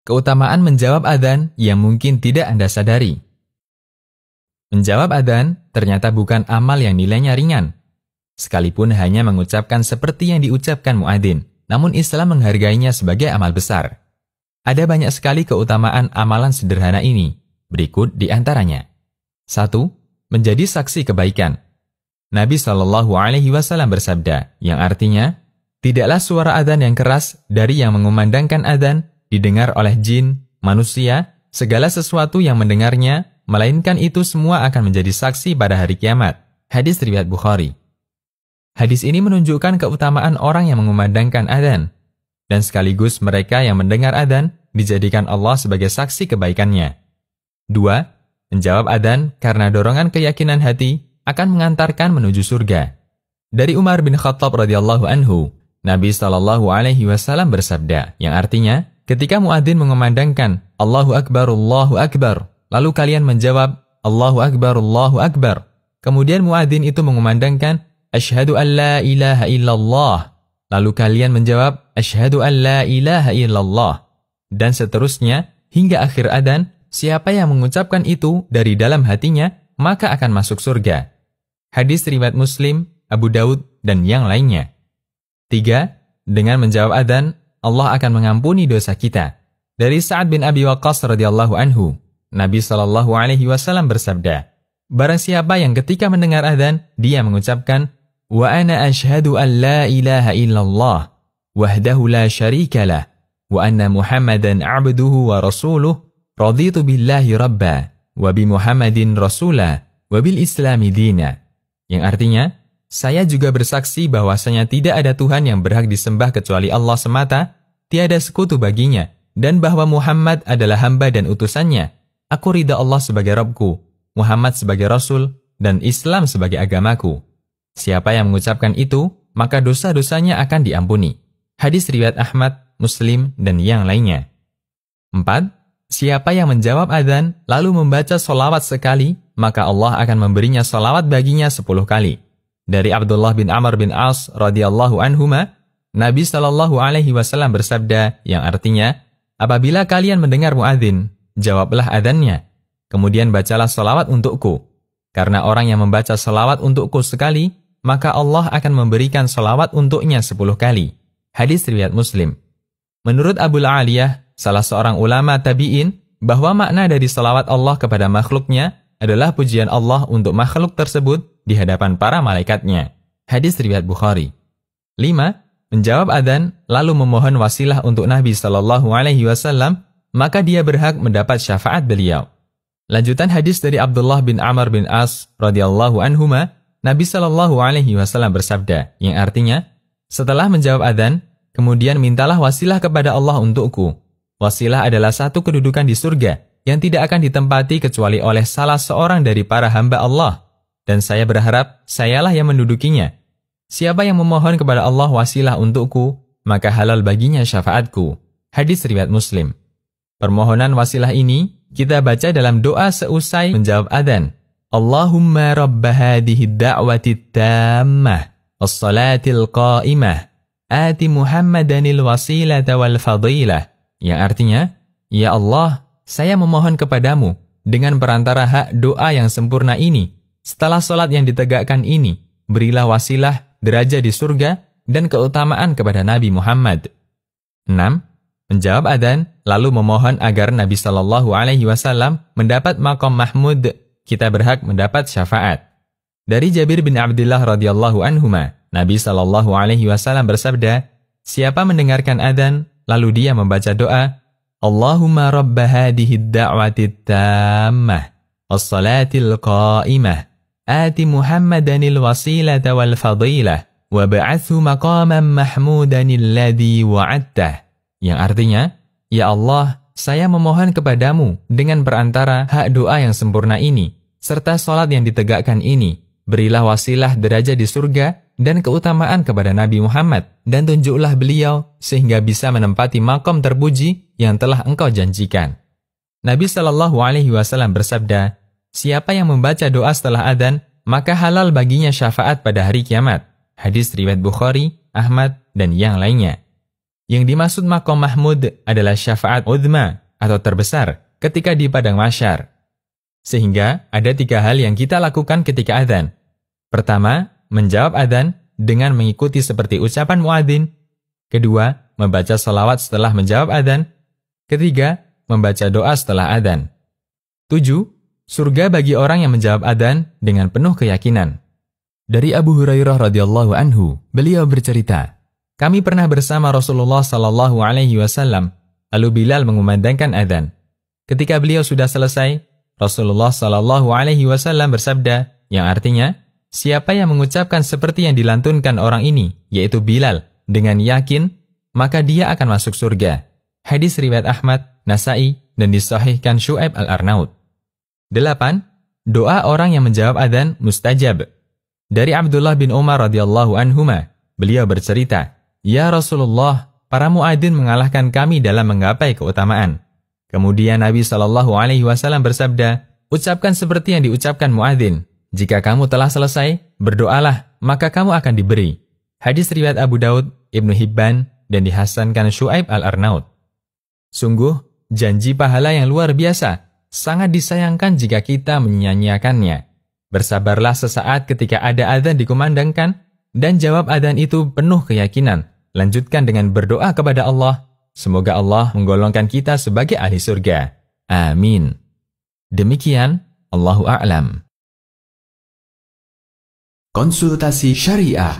Keutamaan menjawab adzan yang mungkin tidak Anda sadari. Menjawab adzan ternyata bukan amal yang nilainya ringan. Sekalipun hanya mengucapkan seperti yang diucapkan muadzin, namun Islam menghargainya sebagai amal besar. Ada banyak sekali keutamaan amalan sederhana ini. Berikut di antaranya. 1. Menjadi saksi kebaikan. Nabi SAW bersabda, yang artinya, tidaklah suara adzan yang keras dari yang mengumandangkan adzan didengar oleh jin, manusia, segala sesuatu yang mendengarnya, melainkan itu semua akan menjadi saksi pada hari kiamat. Hadis riwayat Bukhari. Hadis ini menunjukkan keutamaan orang yang mengumandangkan adzan, dan sekaligus mereka yang mendengar adzan dijadikan Allah sebagai saksi kebaikannya. 2. Menjawab adzan karena dorongan keyakinan hati akan mengantarkan menuju surga. Dari Umar bin Khattab radhiyallahu anhu, Nabi SAW bersabda, yang artinya, ketika muadzin mengumandangkan Allahu Akbar, lalu kalian menjawab Allahu Akbar, kemudian muadzin itu mengumandangkan Asyhadu an la ilaha illallah, lalu kalian menjawab Asyhadu an la ilaha illallah, dan seterusnya hingga akhir adzan. Siapa yang mengucapkan itu dari dalam hatinya, maka akan masuk surga. Hadis riwayat Muslim, Abu Daud, dan yang lainnya. 3. Dengan menjawab adzan, Allah akan mengampuni dosa kita. Dari Sa'ad bin Abi Waqqas radhiyallahu anhu, Nabi SAW bersabda, barang siapa yang ketika mendengar adzan, dia mengucapkan, Wa ana ashhadu an la ilaha illallah, wahdahu la syarika lah, wa anna Muhammadan abduhu wa rasuluh, raditu billahi rabba, wa bi Muhammadin rasula, wa bil islami dina. Yang artinya, saya juga bersaksi bahwasanya tidak ada Tuhan yang berhak disembah kecuali Allah semata, tiada sekutu baginya, dan bahwa Muhammad adalah hamba dan utusannya. Aku ridha Allah sebagai Rabbku, Muhammad sebagai Rasul, dan Islam sebagai agamaku. Siapa yang mengucapkan itu, maka dosa-dosanya akan diampuni. Hadis riwayat Ahmad, Muslim, dan yang lainnya. 4. Siapa yang menjawab adzan lalu membaca sholawat sekali, maka Allah akan memberinya sholawat baginya 10 kali. Dari Abdullah bin Amr bin As radhiyallahu anhuma, Nabi SAW bersabda, yang artinya, apabila kalian mendengar muadzin, jawablah adzannya, kemudian bacalah sholawat untukku. Karena orang yang membaca sholawat untukku sekali, maka Allah akan memberikan sholawat untuknya 10 kali. Hadis riwayat Muslim. Menurut Abul Aliyah, salah seorang ulama tabi'in, bahwa makna dari sholawat Allah kepada makhluknya adalah pujian Allah untuk makhluk tersebut di hadapan para malaikatnya. Hadis riwayat Bukhari. 5. Menjawab adzan lalu memohon wasilah untuk Nabi SAW, maka dia berhak mendapat syafaat beliau. Lanjutan hadis dari Abdullah bin Amr bin As radhiyallahu anhuma, Nabi SAW bersabda, yang artinya, setelah menjawab adzan, kemudian mintalah wasilah kepada Allah untukku. Wasilah adalah satu kedudukan di surga yang tidak akan ditempati kecuali oleh salah seorang dari para hamba Allah. Dan saya berharap sayalah yang mendudukinya. Siapa yang memohon kepada Allah wasilah untukku, maka halal baginya syafaatku. Hadis riwayat Muslim. Permohonan wasilah ini kita baca dalam doa seusai menjawab adzan. Allahumma rabba hadhihi da'wati tammah was-salatil qa'imah ati Muhammadanil wasilata wal fadilah. Yang artinya, ya Allah, saya memohon kepadamu dengan perantara hak doa yang sempurna ini, setelah sholat yang ditegakkan ini, berilah wasilah, derajat di surga, dan keutamaan kepada Nabi Muhammad. 6. Menjawab adzan, lalu memohon agar Nabi SAW mendapat maqam Mahmud, kita berhak mendapat syafaat. Dari Jabir bin Abdullah radhiyallahu anhuma, Nabi SAW bersabda, siapa mendengarkan adzan, lalu dia membaca doa, Allahumma rabba hadihi da'wati tammah, was-salatil qa'imah, ati Muhammadanil wasilata wal fadilah, wa ba'athu maqaman mahmudanil ladhi wa'attah. Yang artinya, ya Allah, saya memohon kepadamu dengan perantara hak doa yang sempurna ini, serta sholat yang ditegakkan ini, berilah wasilah derajat di surga dan keutamaan kepada Nabi Muhammad, dan tunjuklah beliau sehingga bisa menempati makom terpuji yang telah engkau janjikan. Nabi SAW bersabda, siapa yang membaca doa setelah adzan, maka halal baginya syafaat pada hari kiamat. Hadis riwayat Bukhari, Ahmad, dan yang lainnya. Yang dimaksud maqam mahmud adalah syafaat udhma atau terbesar ketika di padang mahsyar. Sehingga ada 3 hal yang kita lakukan ketika adzan. Pertama, menjawab adzan dengan mengikuti seperti ucapan muadzin. Kedua, membaca salawat setelah menjawab adzan. Ketiga, membaca doa setelah adzan. 7. Surga bagi orang yang menjawab adzan dengan penuh keyakinan. Dari Abu Hurairah radhiyallahu anhu, beliau bercerita, kami pernah bersama Rasulullah sallallahu alaihi wasallam, lalu Bilal mengumandangkan adzan. Ketika beliau sudah selesai, Rasulullah sallallahu alaihi wasallam bersabda, yang artinya, siapa yang mengucapkan seperti yang dilantunkan orang ini, yaitu Bilal, dengan yakin, maka dia akan masuk surga. Hadis riwayat Ahmad, Nasai, dan disahihkan Syu'aib al-Arnaud. 8. Doa orang yang menjawab adzan mustajab. Dari Abdullah bin Umar radhiyallahu anhuma, beliau bercerita, "Ya Rasulullah, para muadzin mengalahkan kami dalam menggapai keutamaan." Kemudian Nabi Shallallahu alaihi wasallam bersabda, "Ucapkan seperti yang diucapkan muadzin. Jika kamu telah selesai, berdoalah, maka kamu akan diberi." Hadis riwayat Abu Daud, Ibnu Hibban, dan dihasankan Syu'aib al-Arnaud. Sungguh, janji pahala yang luar biasa, sangat disayangkan jika kita menyia-nyiakannya. Bersabarlah sesaat ketika ada adzan dikumandangkan, dan jawab adzan itu penuh keyakinan. Lanjutkan dengan berdoa kepada Allah. Semoga Allah menggolongkan kita sebagai ahli surga. Amin. Demikian, Allahu a'lam. Konsultasi Syariah.